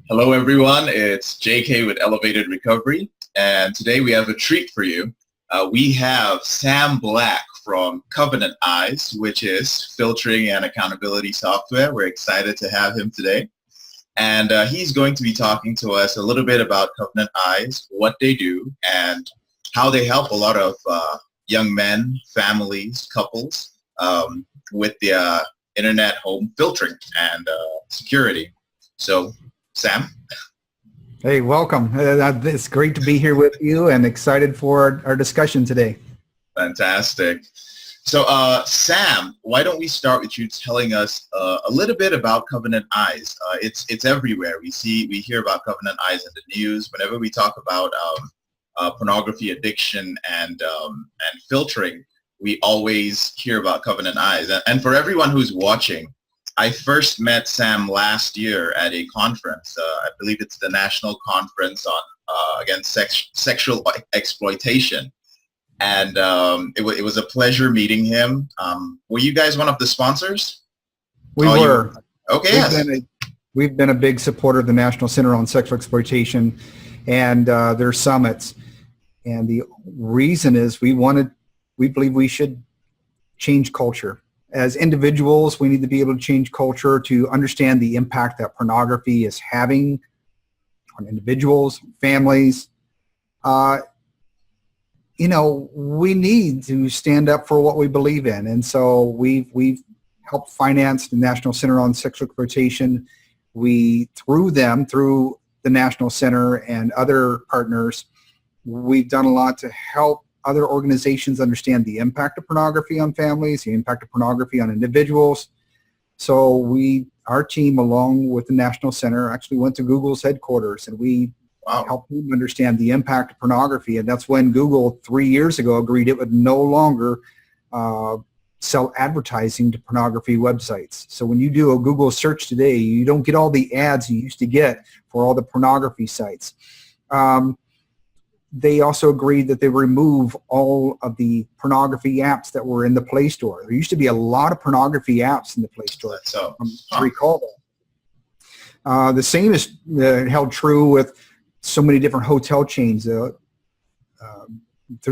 Hello, everyone. It's JK with Elevated Recovery, and today we have a treat for you. We have Sam Black from Covenant Eyes, which is filtering and accountability software. We're excited to have him today. And he's going to be talking to us a little bit about Covenant Eyes, what they do, and how they help a lot of young men, families, couples with the internet home filtering and security. So, Sam? Hey, welcome. It's great to be here with you and excited for our discussion today. Fantastic. So, Sam, why don't we start with you telling us a little bit about Covenant Eyes? It's everywhere. We hear about Covenant Eyes in the news. Whenever we talk about pornography addiction and filtering, we always hear about Covenant Eyes. And for everyone who's watching, I first met Sam last year at a conference. I believe it's the National Conference on against Sexual Exploitation. And it was a pleasure meeting him. Were you guys one of the sponsors? We were. Okay, yes. We've been a big supporter of the National Center on Sexual Exploitation and their summits. And the reason is we believe we should change culture. As individuals, we need to be able to change culture to understand the impact that pornography is having on individuals, families. We need to stand up for what we believe in. And so we've helped finance the National Center on Sexual Exploitation. Through the National Center and other partners, we've done a lot to help other organizations understand the impact of pornography on families, the impact of pornography on individuals. So our team, along with the National Center, actually went to Google's headquarters, and we helped them understand the impact of pornography. And that's when Google 3 years ago agreed it would no longer sell advertising to pornography websites. So when you do a Google search today, you don't get all the ads you used to get for all the pornography sites. They also agreed that they remove all of the pornography apps that were in the Play Store. There used to be a lot of pornography apps in the Play Store. I recall that. The same is held true with so many different hotel chains. Through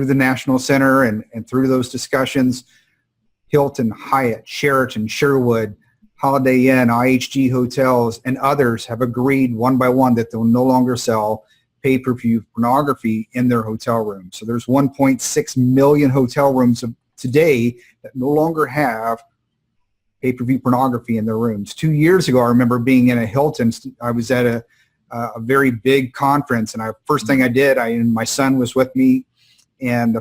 the National Center and through those discussions, Hilton, Hyatt, Sheraton, Sherwood, Holiday Inn, IHG Hotels, and others have agreed one by one that they'll no longer sell pay-per-view pornography in their hotel rooms. So there's 1.6 million hotel rooms today that no longer have pay-per-view pornography in their rooms. 2 years ago, I remember being in a Hilton. I was at a very big conference, and first thing I did, my son was with me, and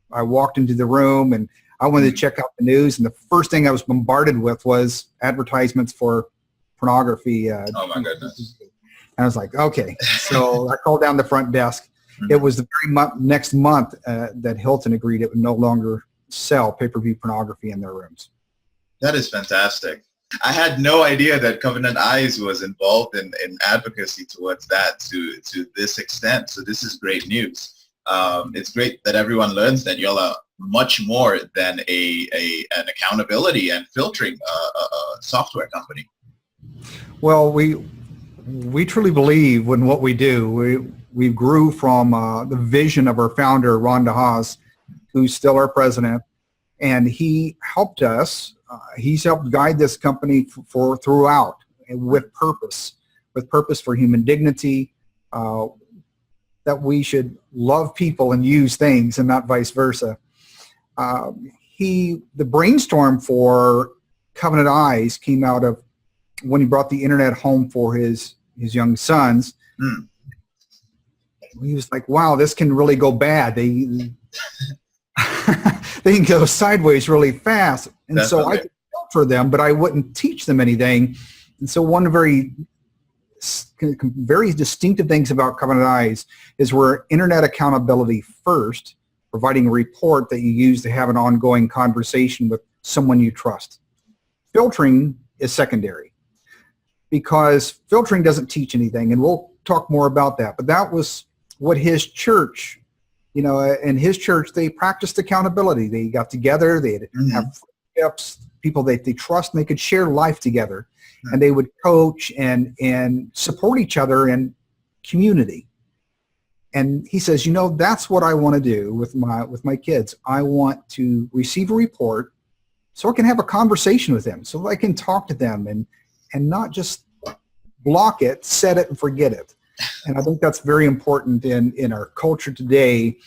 I walked into the room, and I wanted to check out the news, and the first thing I was bombarded with was advertisements for pornography. Oh my goodness. And I was like, okay. So I called down the front desk. It was the very next month that Hilton agreed it would no longer sell pay-per-view pornography in their rooms. That is fantastic. I had no idea that Covenant Eyes was involved in advocacy towards that to this extent. So this is great news. It's great that everyone learns that y'all are much more than an accountability and filtering software company. Well, we truly believe in what we do. We grew from the vision of our founder, Ron DeHaas, who's still our president, and he helped us. He's helped guide this company throughout with purpose for human dignity, that we should love people and use things and not vice versa. The brainstorm for Covenant Eyes came out of when he brought the internet home for his young sons. He was like, wow, this can really go bad. They can go sideways really fast. And so I could filter them, but I wouldn't teach them anything. And so one very distinctive things about Covenant Eyes is we're internet accountability first, providing a report that you use to have an ongoing conversation with someone you trust. Filtering is secondary, because filtering doesn't teach anything, and we'll talk more about that. But that was what his church, in his church, they practiced accountability. They got together, they'd have friendships, people that they trust, and they could share life together. And they would coach and support each other in community. And he says, that's what I want to do with my kids. I want to receive a report so I can have a conversation with them, so I can talk to them and not just block it, set it, and forget it. And I think that's very important in our culture today,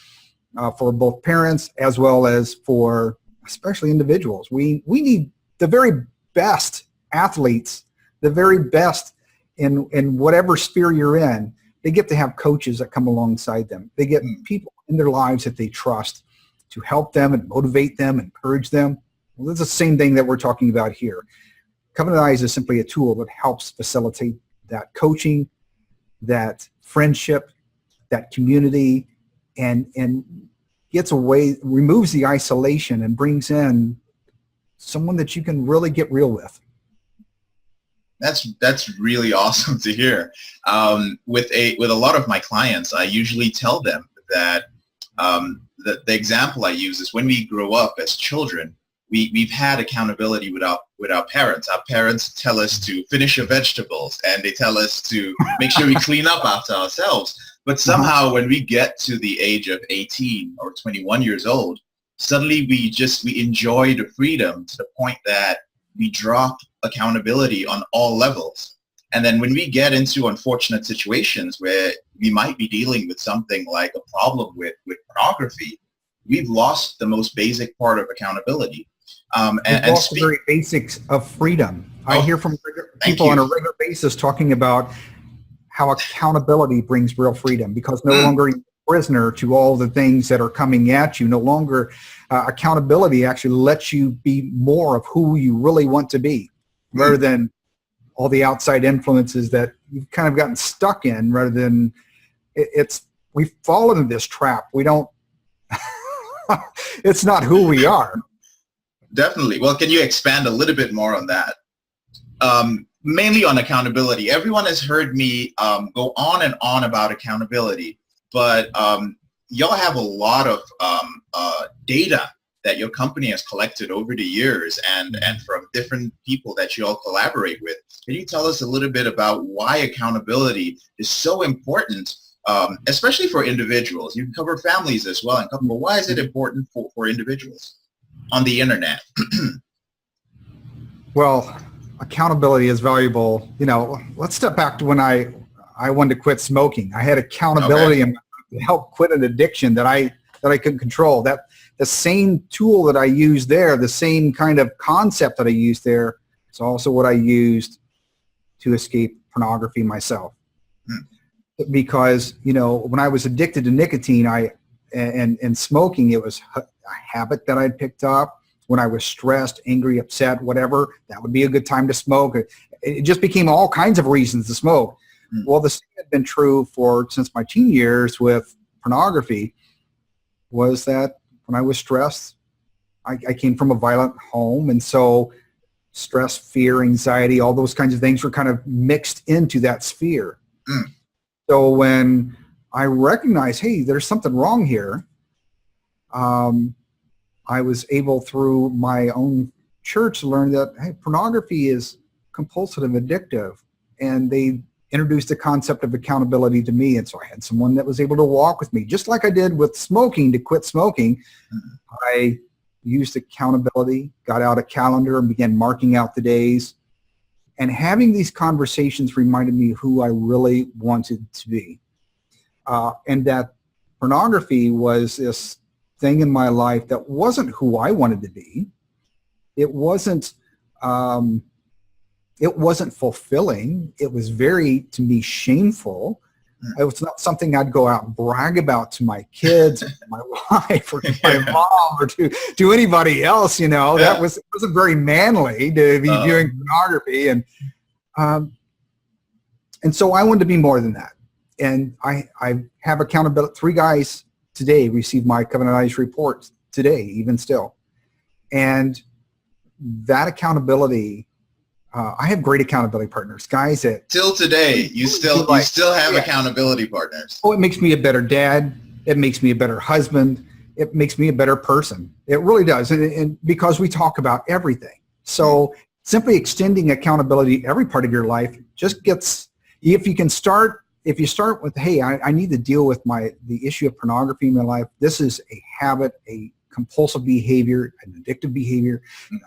for both parents as well as for especially individuals. We need the very best athletes, the very best in whatever sphere you're in. They get to have coaches that come alongside them. They get people in their lives that they trust to help them and motivate them, encourage them. Well, that's the same thing that we're talking about here. Covenant Eyes is simply a tool that helps facilitate that coaching, that friendship, that community, and gets away, removes the isolation and brings in someone that you can really get real with. That's really awesome to hear. With a lot of my clients, I usually tell them that the example I use is when we grow up as children, we've had accountability with our parents. Our parents tell us to finish your vegetables, and they tell us to make sure we clean up after ourselves. But somehow when we get to the age of 18 or 21 years old, suddenly we enjoy the freedom to the point that we drop accountability on all levels. And then when we get into unfortunate situations where we might be dealing with something like a problem with pornography, we've lost the most basic part of accountability. And lost the very basics of freedom. I hear from people on a regular basis talking about how accountability brings real freedom, because no longer you're a prisoner to all the things that are coming at you. No longer accountability actually lets you be more of who you really want to be, rather than all the outside influences that you've kind of gotten stuck in, rather than we've fallen into this trap. We don't, it's not who we are. Definitely. Well, can you expand a little bit more on that? Mainly on accountability. Everyone has heard me go on and on about accountability, but y'all have a lot of data that your company has collected over the years and from different people that you all collaborate with. Can you tell us a little bit about why accountability is so important, especially for individuals? You can cover families as well, but why is it important for individuals on the internet? Well, accountability is valuable. Let's step back to when I wanted to quit smoking. I had accountability and help quit an addiction that I couldn't control. That the same tool that I used there, the same kind of concept that I used there, is also what I used to escape pornography myself. Because when I was addicted to nicotine, and smoking, it was a habit that I'd picked up. When I was stressed, angry, upset, whatever, that would be a good time to smoke. It just became all kinds of reasons to smoke. Well, the same had been true since my teen years with pornography, was that when I was stressed, I came from a violent home, and so stress, fear, anxiety, all those kinds of things were kind of mixed into that sphere. So when I recognized, hey, there's something wrong here, I was able through my own church to learn that, hey, pornography is compulsive and addictive. And they introduced the concept of accountability to me. And so I had someone that was able to walk with me, just like I did with smoking to quit smoking. I used accountability, got out a calendar and began marking out the days. And having these conversations reminded me who I really wanted to be. And that pornography was this thing in my life that wasn't who I wanted to be. It wasn't fulfilling. It was very, to me, shameful. It was not something I'd go out and brag about to my kids, or to my wife, or to my mom, or to anybody else. That wasn't very manly to be viewing pornography, and so I wanted to be more than that. And I have accountability. 3 guys today received my Covenant Eyes report today, even still, and that accountability. I have great accountability partners, guys that till today you still have accountability partners. Oh, it makes me a better dad. It makes me a better husband. it makes me a better person. It really does. And because we talk about everything. So simply extending accountability to every part of your life just gets, if you start with, hey, I need to deal with the issue of pornography in my life. This is a habit, a compulsive behavior, an addictive behavior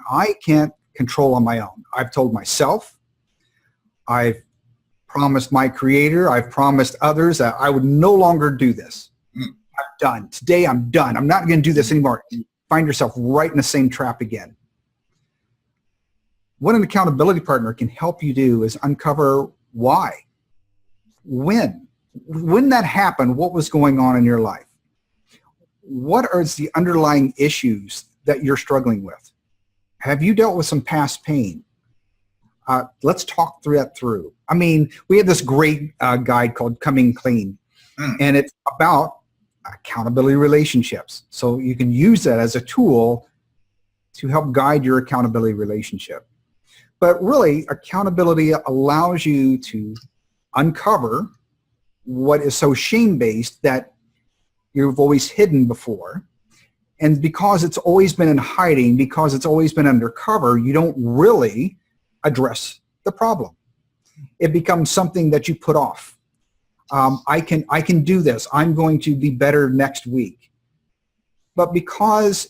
I can't control on my own. I've told myself, I've promised my creator, I've promised others that I would no longer do this. I'm done. Today I'm done. I'm not going to do this anymore. You find yourself right in the same trap again. What an accountability partner can help you do is uncover why. When that happened, what was going on in your life? What are the underlying issues that you're struggling with? Have you dealt with some past pain? Let's talk that through. I mean, we have this great guide called Coming Clean, and it's about accountability relationships. So you can use that as a tool to help guide your accountability relationship. But really, accountability allows you to uncover what is so shame-based that you've always hidden before. And because it's always been in hiding, because it's always been undercover, you don't really address the problem. It becomes something that you put off. I can do this. I'm going to be better next week. But because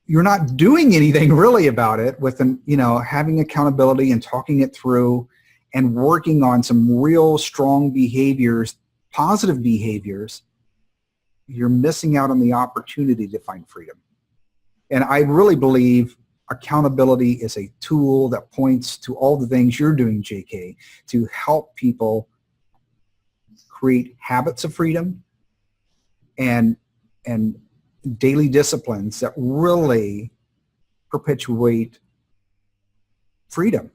you're not doing anything really about it with having accountability and talking it through and working on some real strong behaviors, positive behaviors, you're missing out on the opportunity to find freedom. And I really believe accountability is a tool that points to all the things you're doing, JK, to help people create habits of freedom and daily disciplines that really perpetuate freedom,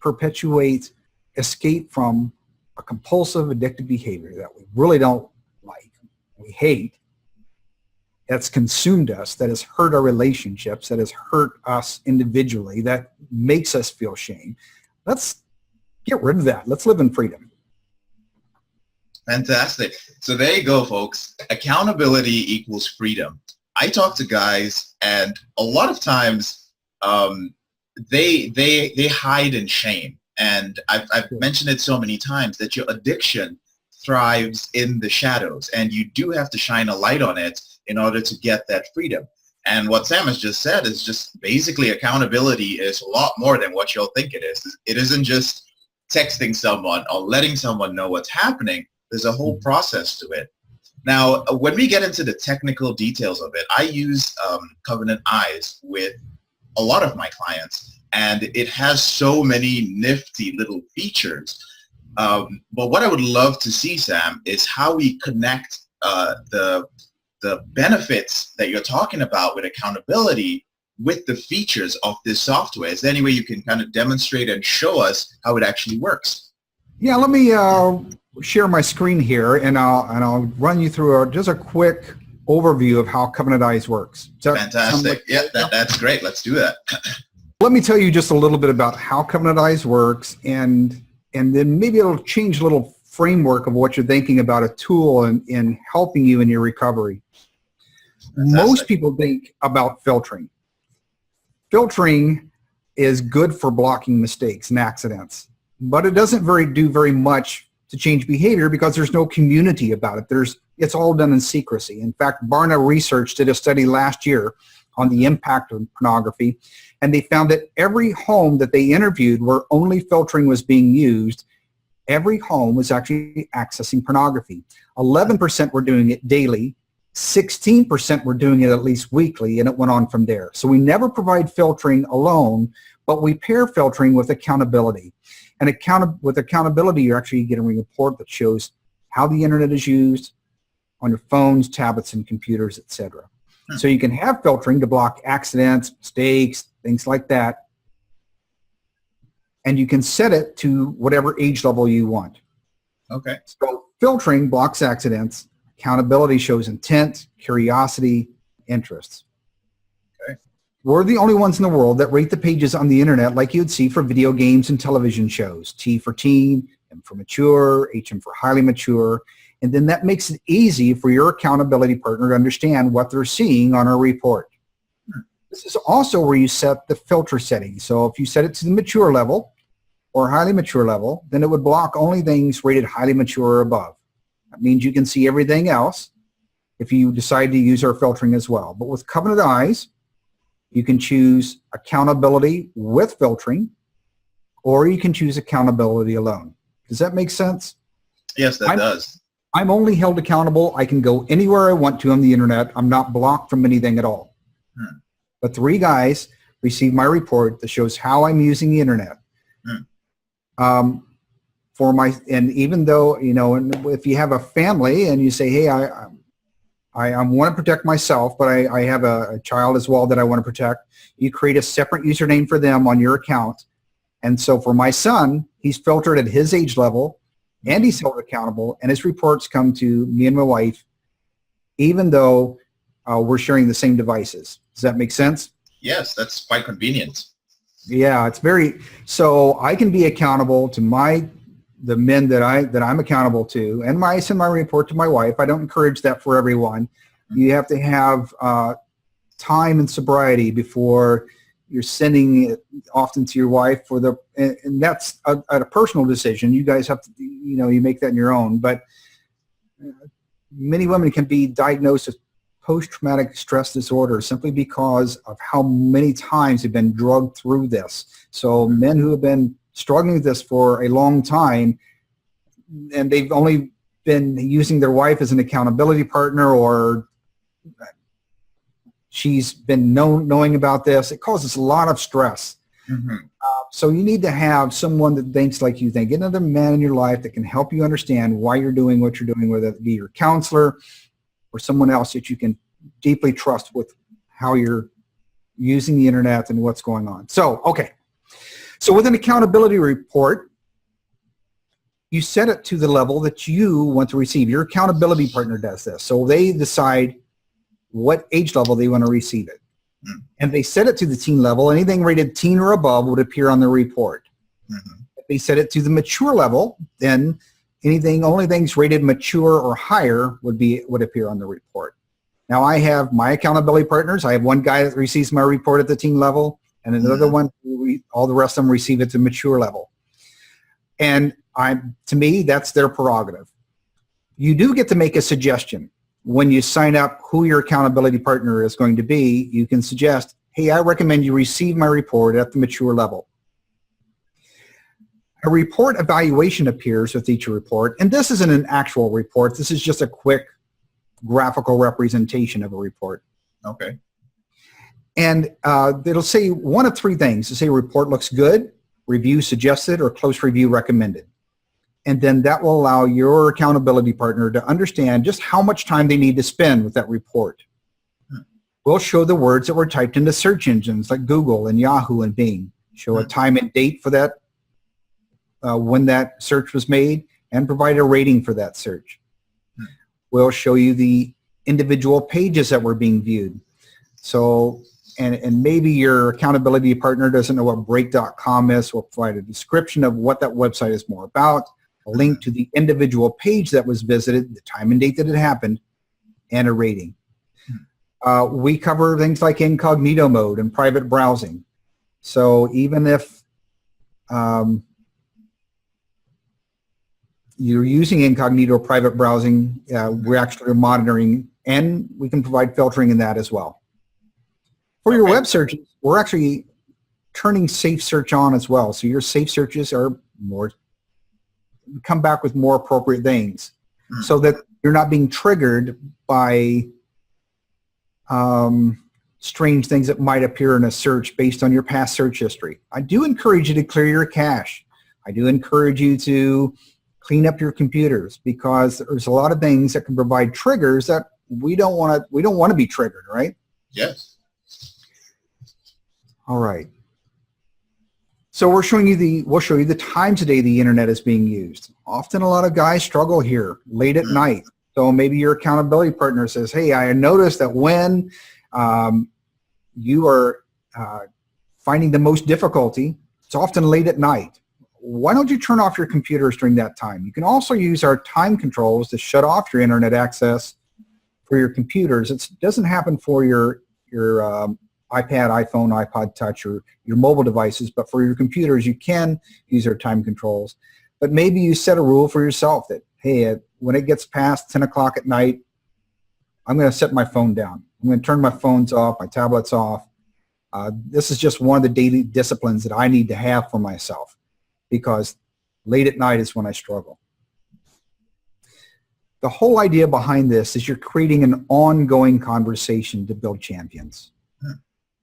perpetuate escape from a compulsive, addictive behavior that we really don't like, we hate, that's consumed us, that has hurt our relationships, that has hurt us individually, that makes us feel shame. Let's get rid of that. Let's live in freedom. Fantastic. So there you go, folks. Accountability equals freedom. I talk to guys, and a lot of times they hide in shame. And I've mentioned it so many times that your addiction thrives in the shadows, and you do have to shine a light on it in order to get that freedom. And what Sam has just said is just basically accountability is a lot more than what you'll think it is. It isn't just texting someone or letting someone know what's happening. There's a whole process to it. Now, when we get into the technical details of it, I use Covenant Eyes with a lot of my clients, and it has so many nifty little features. But what I would love to see, Sam, is how we connect the benefits that you're talking about with accountability with the features of this software. Is there any way you can kind of demonstrate and show us how it actually works? Yeah, let me share my screen here, and I'll run you through just a quick overview of how Covenant Eyes works. Fantastic. Yeah, that's great. Let's do that. Let me tell you just a little bit about how Covenant Eyes works, and then maybe it'll change a little framework of what you're thinking about a tool in helping you in your recovery. Fantastic. Most people think about filtering. Filtering is good for blocking mistakes and accidents, but it doesn't do very much to change behavior because there's no community about it. It's all done in secrecy. In fact, Barna Research did a study last year on the impact of pornography, and they found that every home that they interviewed where only filtering was being used, every home was actually accessing pornography. 11% were doing it daily, 16% were doing it at least weekly, and it went on from there. So we never provide filtering alone, but we pair filtering with accountability. And with accountability, you're actually getting a report that shows how the internet is used on your phones, tablets, and computers, etc. So you can have filtering to block accidents, mistakes, things like that. And you can set it to whatever age level you want. Okay. So filtering blocks accidents. Accountability shows intent, curiosity, interests. Okay. We're the only ones in the world that rate the pages on the internet like you'd see for video games and television shows. T for teen, M for mature, HM for highly mature. And then that makes it easy for your accountability partner to understand what they're seeing on our report. This is also where you set the filter settings. So if you set it to the mature level or highly mature level, then it would block only things rated highly mature or above. That means you can see everything else if you decide to use our filtering as well. But with Covenant Eyes, you can choose accountability with filtering, or you can choose accountability alone. Does that make sense? Yes, that does. I'm only held accountable. I can go anywhere I want to on the internet. I'm not blocked from anything at all. But 3 guys receive my report that shows how I'm using the internet. And even though, if you have a family and you say, hey, I want to protect myself, but I have a child as well that I want to protect, you create a separate username for them on your account. And so for my son, he's filtered at his age level, and he's held accountable, and his reports come to me and my wife, even though we're sharing the same devices. Does that make sense? Yes, that's quite convenient. Yeah, it's very, so I can be accountable to the men that I'm accountable to, and I send my report to my wife. I don't encourage that for everyone. You have to have time and sobriety before you're sending it often to your wife and that's a personal decision. You guys have to, you make that on your own. But many women can be diagnosed with post-traumatic stress disorder simply because of how many times they've been drugged through this. So men who have been struggling with this for a long time, and they've only been using their wife as an accountability partner, or she's been knowing about this, it causes a lot of stress. So you need to have someone that thinks like you think. Get another man in your life that can help you understand why you're doing what you're doing, whether it be your counselor or someone else that you can deeply trust with how you're using the internet and what's going on. So, okay. So with an accountability report, you set it to the level that you want to receive. Your accountability partner does this. So they decide what age level they want to receive it. And they set it to the teen level. Anything rated teen or above would appear on the report. If they set it to the mature level, then only things rated mature or higher would appear on the report. Now I have my accountability partners. I have one guy that receives my report at the teen level, and another one, all the rest of them receive it to mature level. And to me, that's their prerogative. You do get to make a suggestion. When you sign up who your accountability partner is going to be, you can suggest, hey, I recommend you receive my report at the mature level. A report evaluation appears with each report, and this isn't an actual report. This is just a quick graphical representation of a report. Okay. And it'll say one of 3 things. It'll say report looks good, review suggested, or close review recommended. And then that will allow your accountability partner to understand just how much time they need to spend with that report. We'll show the words that were typed into search engines like Google and Yahoo and Bing. Show a time and date for that, when that search was made, and provide a rating for that search. We'll show you the individual pages that were being viewed. So, and maybe your accountability partner doesn't know what break.com is. We'll provide a description of what that website is more about, a link to the individual page that was visited, the time and date that it happened, and a rating. We cover things like incognito mode and private browsing. So even if you're using incognito or private browsing, we're actually monitoring, and we can provide filtering in that as well. For your web searches, we're actually turning safe search on as well. So your safe searches are come back with more appropriate things, so that you're not being triggered by strange things that might appear in a search based on your past search history. I do encourage you to clear your cache. I do encourage you to clean up your computers, because there's a lot of things that can provide triggers that we don't want to be triggered, right? Yes. All right. So we'll show you the times a day the internet is being used. Often a lot of guys struggle here late at night. So maybe your accountability partner says, hey, I noticed that when you are finding the most difficulty, it's often late at night, why don't you turn off your computers during that time? You can also use our time controls to shut off your internet access for your computers. It doesn't happen for your iPad, iPhone, iPod Touch, or your mobile devices, but for your computers, you can use our time controls. But maybe you set a rule for yourself that, hey, when it gets past 10 o'clock at night, I'm going to set my phone down. I'm going to turn my phones off, my tablets off. This is just one of the daily disciplines that I need to have for myself, because late at night is when I struggle. The whole idea behind this is you're creating an ongoing conversation to build champions.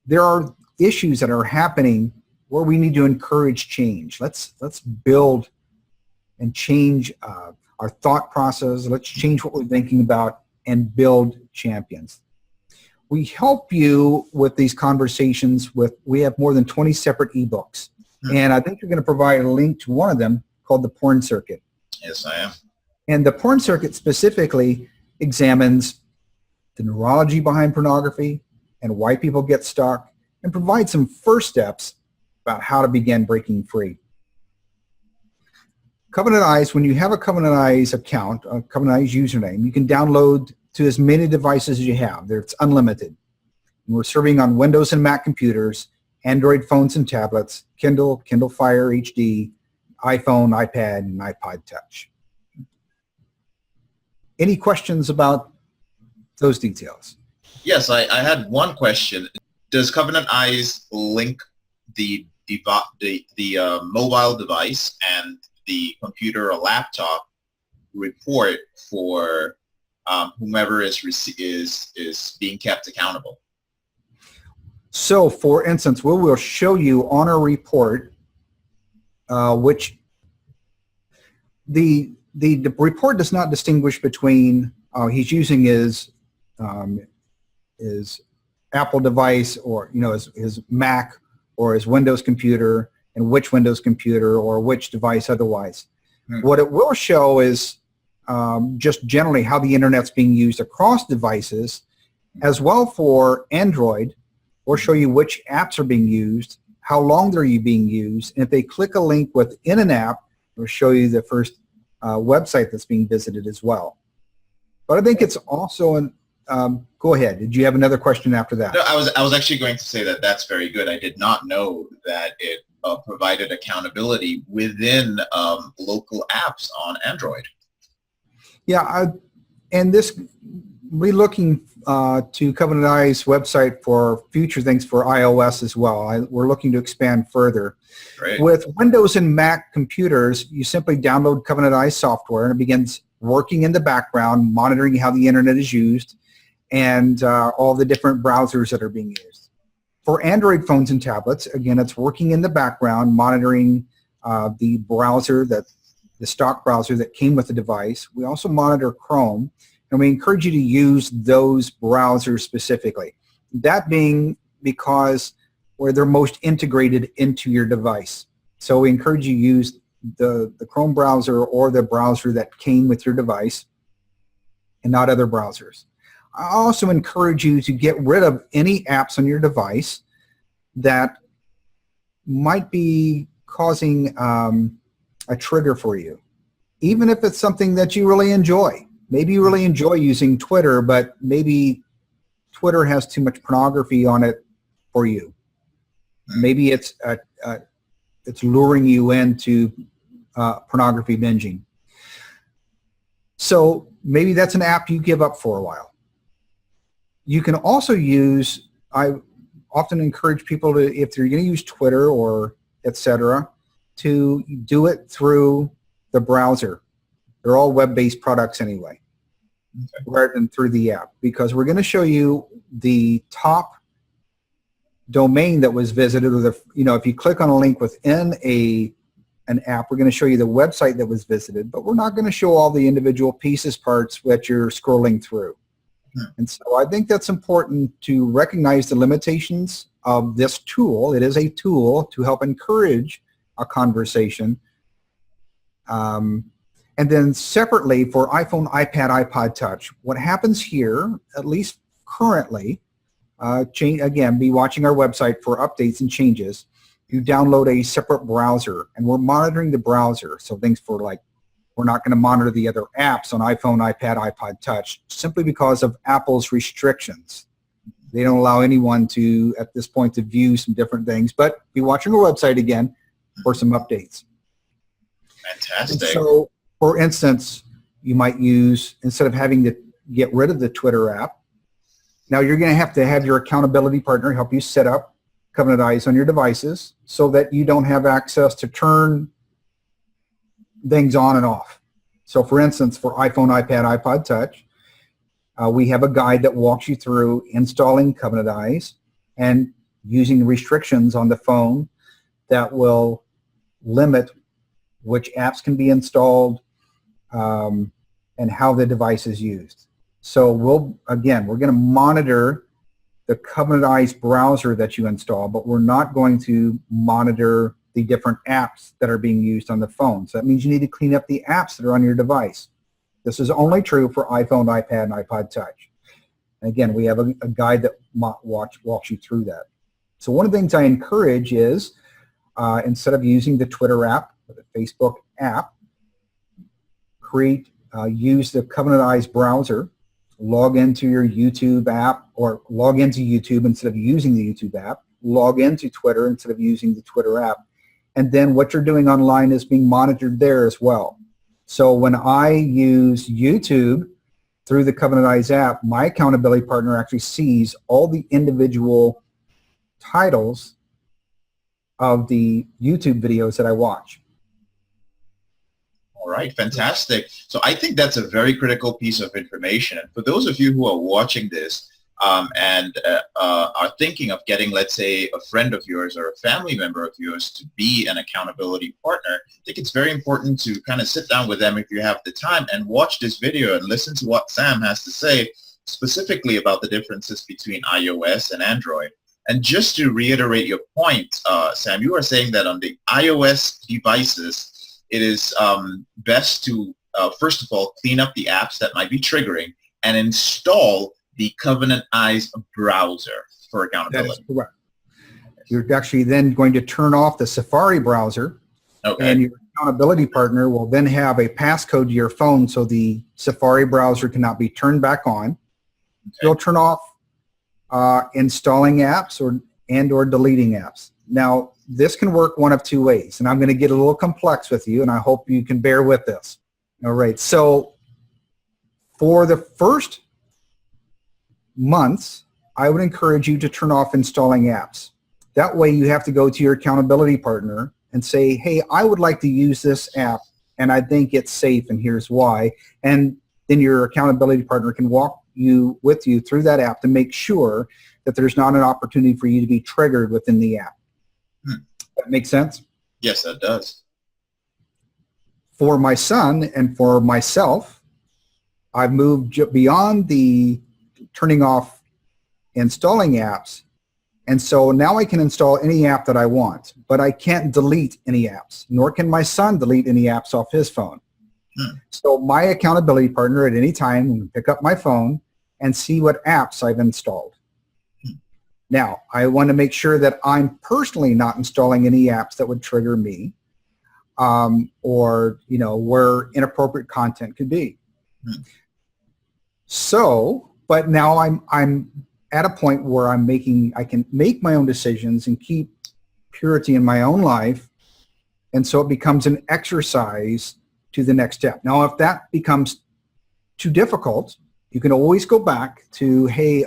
There are issues that are happening where we need to encourage change. Let's build and change our thought process. Let's change what we're thinking about and build champions. We help you with these conversations we have more than 20 separate ebooks. And I think you're going to provide a link to one of them called the Porn Circuit. Yes, I am. And the Porn Circuit specifically examines the neurology behind pornography and why people get stuck, and provides some first steps about how to begin breaking free. Covenant Eyes, when you have a Covenant Eyes account, a Covenant Eyes username, you can download to as many devices as you have. It's unlimited. And we're serving on Windows and Mac computers, Android phones and tablets, Kindle, Kindle Fire HD, iPhone, iPad, and iPod Touch. Any questions about those details? Yes, I had one question. Does Covenant Eyes link the mobile device and the computer or laptop report for whomever is being kept accountable? So, for instance, we will show you on our report, which the report does not distinguish between he's using his Apple device, or his Mac or his Windows computer, and which Windows computer or which device otherwise. What it will show is just generally how the internet's being used across devices, as well for Android. We'll show you which apps are being used, how long they're being used, and if they click a link within an app, we'll show you the first website that's being visited as well. But I think it's also go ahead. Did you have another question after that? No, I was actually going to say that that's very good. I did not know that it provided accountability within local apps on Android. Yeah, and this, we're looking to Covenant Eyes website for future things for iOS as well. We're looking to expand further. Great. With Windows and Mac computers, you simply download Covenant Eyes software, and it begins working in the background, monitoring how the internet is used, and all the different browsers that are being used. For Android phones and tablets, again, it's working in the background, monitoring the browser, the stock browser that came with the device. We also monitor Chrome, and we encourage you to use those browsers specifically. That being because where they're most integrated into your device. So we encourage you to use the Chrome browser or the browser that came with your device, and not other browsers. I also encourage you to get rid of any apps on your device that might be causing a trigger for you, even if it's something that you really enjoy. Maybe you really enjoy using Twitter, but maybe Twitter has too much pornography on it for you. Maybe it's luring you into pornography binging. So maybe that's an app you give up for a while. You can also use, I often encourage people to, if they're going to use Twitter or etc., to do it through the browser. They're all web-based products anyway, rather than through the app, because we're going to show you the top domain that was visited, or if you click on a link within an app, we're going to show you the website that was visited, but we're not going to show all the individual pieces, parts that you're scrolling through. And so I think that's important to recognize the limitations of this tool. It is a tool to help encourage a conversation. And then separately for iPhone, iPad, iPod Touch, what happens here, at least currently, again, be watching our website for updates and changes, you download a separate browser, and we're monitoring the browser. So things for like, we're not going to monitor the other apps on iPhone, iPad, iPod Touch, simply because of Apple's restrictions. They don't allow anyone to, at this point, to view some different things, but be watching our website again for some updates. Fantastic. And so, for instance, you might use, instead of having to get rid of the Twitter app, now you're going to have your accountability partner help you set up Covenant Eyes on your devices so that you don't have access to turn things on and off. So for instance, for iPhone, iPad, iPod Touch, we have a guide that walks you through installing Covenant Eyes and using restrictions on the phone that will limit which apps can be installed and how the device is used. So we're going to monitor the Covenant Eyes browser that you install, but we're not going to monitor the different apps that are being used on the phone. So that means you need to clean up the apps that are on your device. This is only true for iPhone, iPad, and iPod Touch. And again, we have a guide that walks you through that. So one of the things I encourage is instead of using the Twitter app or the Facebook app, use the Covenant Eyes browser, log into your YouTube app, or log into YouTube instead of using the YouTube app, log into Twitter instead of using the Twitter app. And then what you're doing online is being monitored there as well. So when I use YouTube through the Covenant Eyes app, my accountability partner actually sees all the individual titles of the YouTube videos that I watch. All right, fantastic. So I think that's a very critical piece of information. And for those of you who are watching this and are thinking of getting, let's say, a friend of yours or a family member of yours to be an accountability partner, I think it's very important to kind of sit down with them if you have the time and watch this video and listen to what Sam has to say specifically about the differences between iOS and Android. And just to reiterate your point, Sam, you are saying that on the iOS devices, it is best to, first of all, clean up the apps that might be triggering and install the Covenant Eyes browser for accountability. That is correct. You're actually then going to turn off the Safari browser, and your accountability partner will then have a passcode to your phone so the Safari browser cannot be turned back on. Okay. You'll turn off installing apps or deleting apps. Now, this can work one of two ways, and I'm going to get a little complex with you, and I hope you can bear with this. All right, so for the first months, I would encourage you to turn off installing apps. That way you have to go to your accountability partner and say, hey, I would like to use this app, and I think it's safe, and here's why. And then your accountability partner can walk with you through that app to make sure that there's not an opportunity for you to be triggered within the app. That makes sense? Yes, that does. For my son and for myself, I've moved beyond the turning off installing apps, and so now I can install any app that I want, but I can't delete any apps, nor can my son delete any apps off his phone. So my accountability partner at any time will pick up my phone and see what apps I've installed. Now, I want to make sure that I'm personally not installing any apps that would trigger me or, where inappropriate content could be. So, but now I'm at a point where I can make my own decisions and keep purity in my own life. And so it becomes an exercise to the next step. Now, if that becomes too difficult, you can always go back to, hey,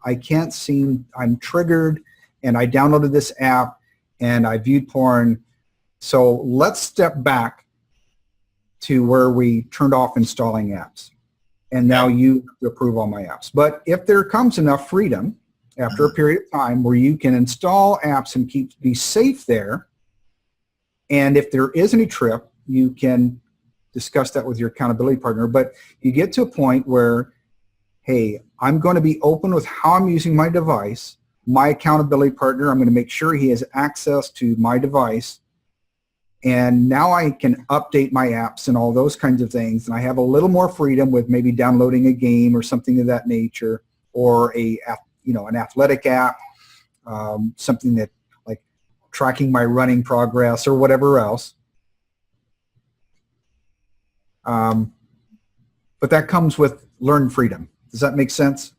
I can't seem, I'm triggered, and I downloaded this app, and I viewed porn. So let's step back to where we turned off installing apps. And now you have to approve all my apps. But if there comes enough freedom after a period of time where you can install apps and be safe there, and if there is any trip, you can discuss that with your accountability partner. But you get to a point where, hey, I'm going to be open with how I'm using my device. My accountability partner, I'm going to make sure he has access to my device. And now I can update my apps and all those kinds of things. And I have a little more freedom with maybe downloading a game or something of that nature, or an athletic app, something that like tracking my running progress or whatever else. But that comes with learned freedom. Does that make sense?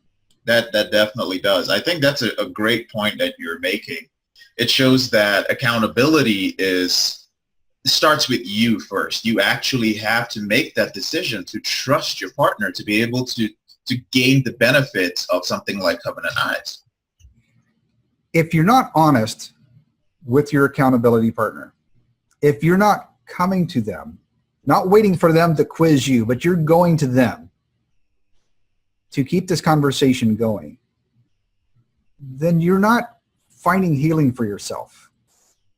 That definitely does. I think that's a great point that you're making. It shows that accountability starts with you first. You actually have to make that decision to trust your partner to be able to gain the benefits of something like Covenant Eyes. If you're not honest with your accountability partner, if you're not coming to them, not waiting for them to quiz you, but you're going to them to keep this conversation going, then you're not finding healing for yourself.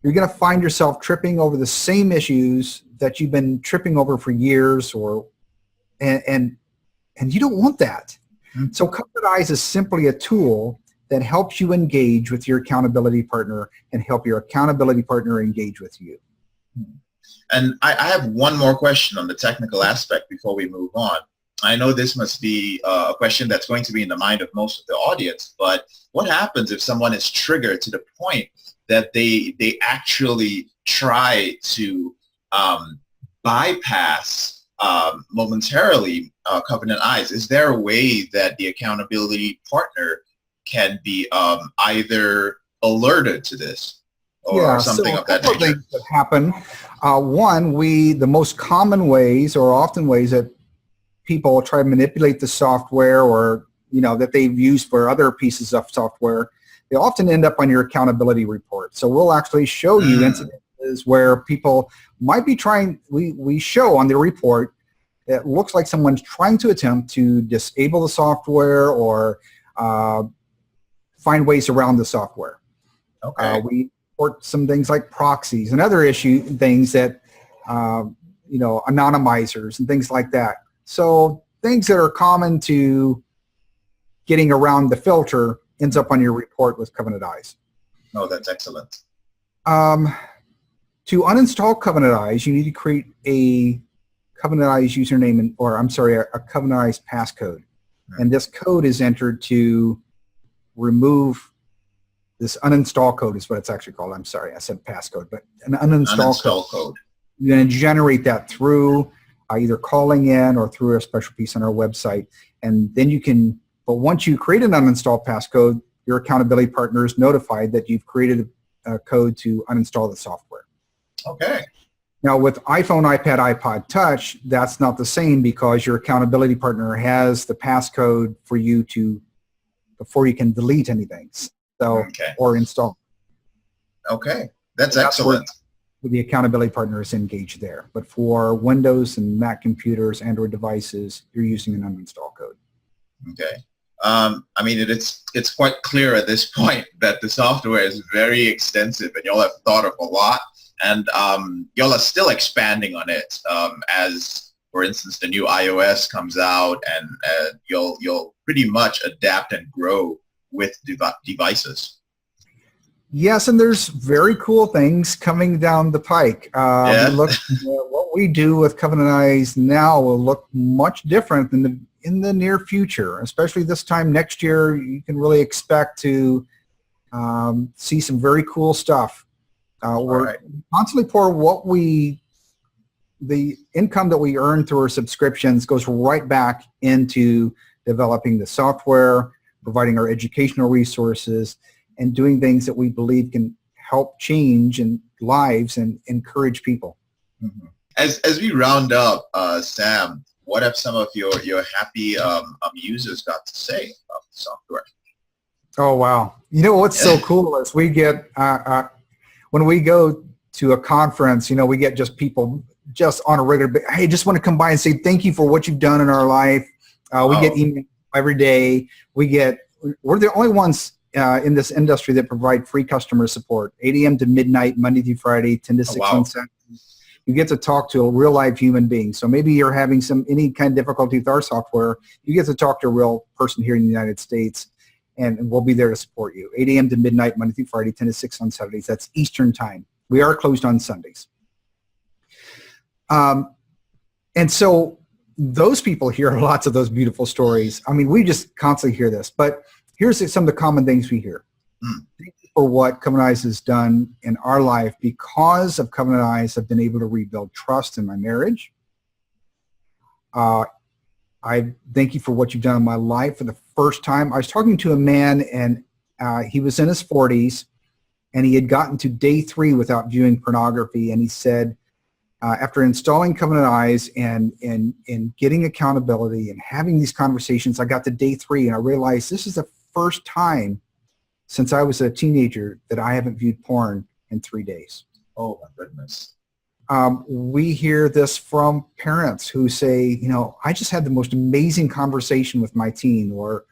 You're going to find yourself tripping over the same issues that you've been tripping over for years, and you don't want that. Mm-hmm. So Covenant Eyes is simply a tool that helps you engage with your accountability partner and help your accountability partner engage with you. And I have one more question on the technical aspect before we move on. I know this must be a question that's going to be in the mind of most of the audience, but what happens if someone is triggered to the point that they actually try to bypass momentarily Covenant Eyes? Is there a way that the accountability partner can be either alerted to this or something of that nature? Things that happen. One, the most common ways or often ways that people try to manipulate the software or, that they've used for other pieces of software, they often end up on your accountability report. So we'll actually show you instances where people might be trying, we show on the report, it looks like someone's trying to attempt to disable the software or find ways around the software. Okay. We report some things like proxies and other things that, anonymizers and things like that. So things that are common to getting around the filter ends up on your report with Covenant Eyes. Oh, that's excellent. To uninstall Covenant Eyes, you need to create a Covenant Eyes username, a Covenant Eyes passcode. Hmm. And this code is entered to remove this uninstall code is what it's actually called. I'm sorry, I said passcode, but an uninstall code. You're going to generate that through either calling in or through a special piece on our website. And then but once you create an uninstall passcode, your accountability partner is notified that you've created a code to uninstall the software. Okay. Now with iPhone, iPad, iPod Touch, that's not the same because your accountability partner has the passcode for you before you can delete anything. Or install. Okay. That's excellent. The accountability partner is engaged there. But for Windows and Mac computers, Android devices, you're using an uninstall code. Okay. It's quite clear at this point that the software is very extensive and y'all have thought of a lot, and y'all are still expanding on it as, for instance, the new iOS comes out, and you'll pretty much adapt and grow with devices. Yes, and there's very cool things coming down the pike. What we do with Covenant Eyes now will look much different in the near future, especially this time next year. You can really expect to see some very cool stuff. We're constantly pour the income that we earn through our subscriptions goes right back into developing the software, providing our educational resources, and doing things that we believe can help change lives and encourage people. Mm-hmm. As we round up, Sam, what have some of your happy users got to say about the software? Oh, wow. What's so cool is we get, when we go to a conference, we get just people just on a regular basis, hey, just want to come by and say thank you for what you've done in our life. We get emails every day. We're the only ones in this industry that provide free customer support, 8 a.m. to midnight, Monday through Friday, 10 to 6 on Saturday. You get to talk to a real live human being. So maybe you're having any kind of difficulty with our software, you get to talk to a real person here in the United States, and we'll be there to support you. 8 a.m. to midnight, Monday through Friday, 10 to 6 on Saturdays. That's Eastern time. We are closed on Sundays. And so those people hear lots of those beautiful stories. We just constantly hear this, but here's some of the common things we hear. for what Covenant Eyes has done in our life. Because of Covenant Eyes, I've been able to rebuild trust in my marriage. I thank you for what you've done in my life. For the first time, I was talking to a man, and he was in his 40s, and he had gotten to day 3 without viewing pornography. And he said, after installing Covenant Eyes and getting accountability and having these conversations, I got to day 3, and I realized this is the first time since I was a teenager that I haven't viewed porn in 3 days. Oh, my goodness. We hear this from parents who say, I just had the most amazing conversation with my teen, or,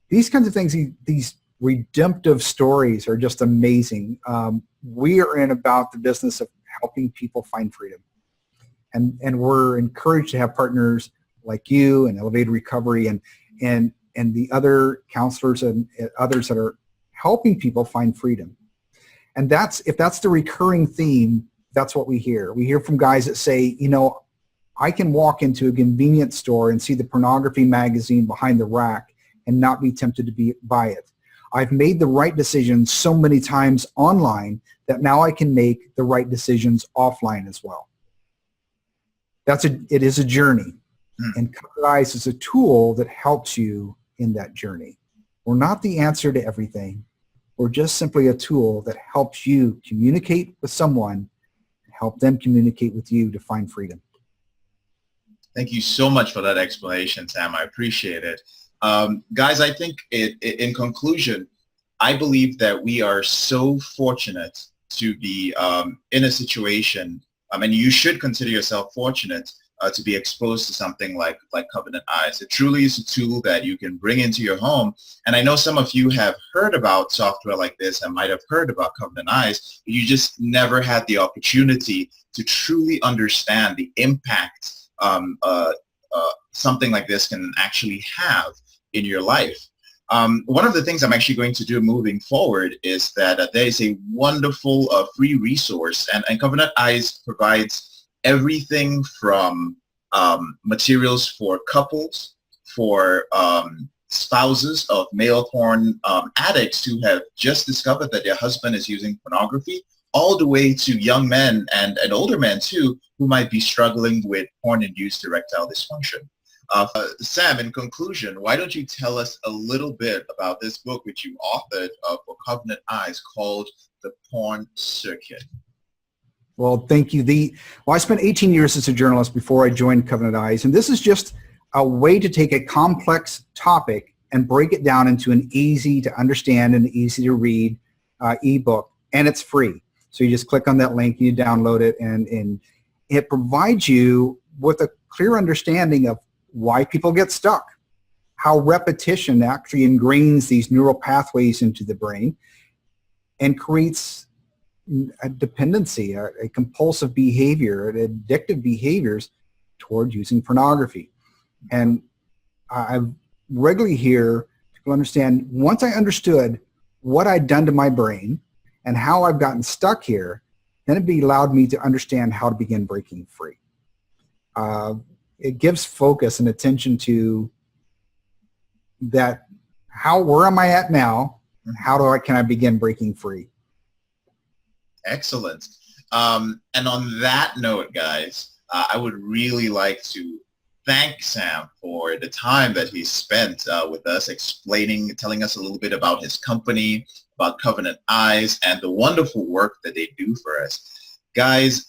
these kinds of things, these redemptive stories are just amazing. We are in about the business of helping people find freedom. And we're encouraged to have partners like you and Elevated Recovery and the other counselors and others that are helping people find freedom. And if that's the recurring theme, that's what we hear. We hear from guys that say, I can walk into a convenience store and see the pornography magazine behind the rack and not be tempted to buy it. I've made the right decisions so many times online that now I can make the right decisions offline as well. It is a journey. And Covenant Eyes is a tool that helps you in that journey. We're not the answer to everything. We're just simply a tool that helps you communicate with someone, help them communicate with you to find freedom. Thank you so much for that explanation, Sam. I appreciate it. Guys, I think in conclusion, I believe that we are so fortunate to be in a situation, and you should consider yourself fortunate to be exposed to something like Covenant Eyes. It truly is a tool that you can bring into your home. And I know some of you have heard about software like this and might have heard about Covenant Eyes, but you just never had the opportunity to truly understand the impact something like this can actually have in your life. One of the things I'm actually going to do moving forward is that there is a wonderful free resource, and Covenant Eyes provides everything from materials for couples, for spouses of male porn addicts who have just discovered that their husband is using pornography, all the way to young men and older men too who might be struggling with porn-induced erectile dysfunction. Sam, in conclusion, why don't you tell us a little bit about this book which you authored for Covenant Eyes called The Porn Circuit? Well, thank you. I spent 18 years as a journalist before I joined Covenant Eyes, and this is just a way to take a complex topic and break it down into an easy to understand and easy to read ebook, and it's free. So you just click on that link, you download it, and it provides you with a clear understanding of why people get stuck, how repetition actually ingrains these neural pathways into the brain and creates a dependency, a compulsive behavior, addictive behaviors toward using pornography. And I regularly hear people understand, once I understood what I'd done to my brain and how I've gotten stuck here, then it allowed me to understand how to begin breaking free. It gives focus and attention to that. Where am I at now? And how can I begin breaking free? Excellent. And on that note, guys, I would really like to thank Sam for the time that he spent with us telling us a little bit about his company, about Covenant Eyes, and the wonderful work that they do for us. Guys,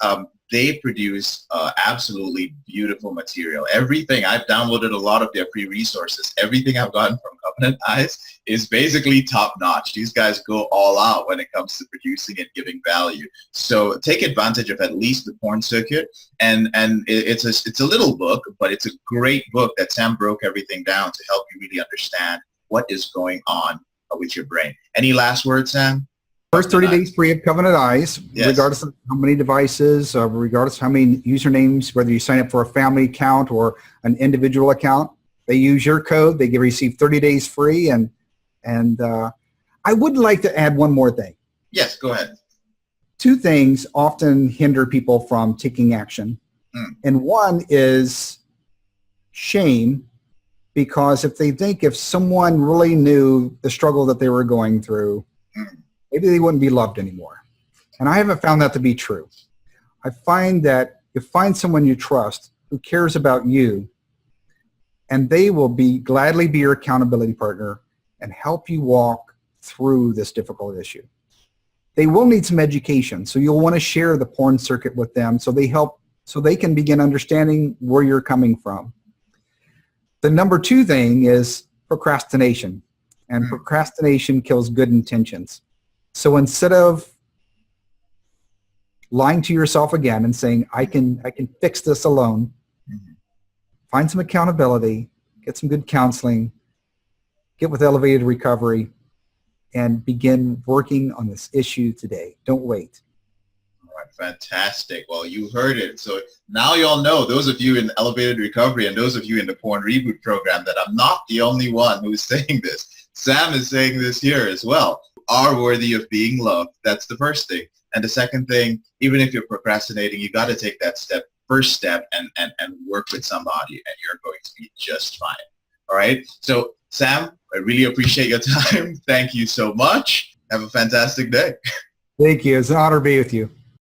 they produce absolutely beautiful material. Everything, I've downloaded a lot of their free resources. Everything I've gotten from Covenant Eyes is basically top-notch. These guys go all out when it comes to producing and giving value. So take advantage of at least the Porn Circuit. And it's a little book, but it's a great book that Sam broke everything down to help you really understand what is going on with your brain. Any last words, Sam? First 30 days free of Covenant Eyes, yes, regardless of how many devices, regardless of how many usernames, whether you sign up for a family account or an individual account. They use your code. They receive 30 days free. And I would like to add one more thing. Yes, go ahead. Two things often hinder people from taking action. And one is shame, because if someone really knew the struggle that they were going through, maybe they wouldn't be loved anymore. And I haven't found that to be true. I find that you find someone you trust who cares about you, and they will gladly be your accountability partner and help you walk through this difficult issue. They will need some education, so you'll want to share the porn circuit with them so they can begin understanding where you're coming from. The number 2 thing is procrastination, and procrastination kills good intentions. So instead of lying to yourself again and saying, I can fix this alone, find some accountability, get some good counseling, get with Elevated Recovery, and begin working on this issue today. Don't wait. All right, fantastic. Well, you heard it. So now you all know, those of you in Elevated Recovery and those of you in the Porn Reboot program, that I'm not the only one who's saying this. Sam is saying this here as well. You are worthy of being loved. That's the first thing. And the second thing, even if you're procrastinating, you got to take that first step and work with somebody, and you're going to be just fine. All right. So Sam, I really appreciate your time. Thank you so much. Have a fantastic day. Thank you. It's an honor to be with you.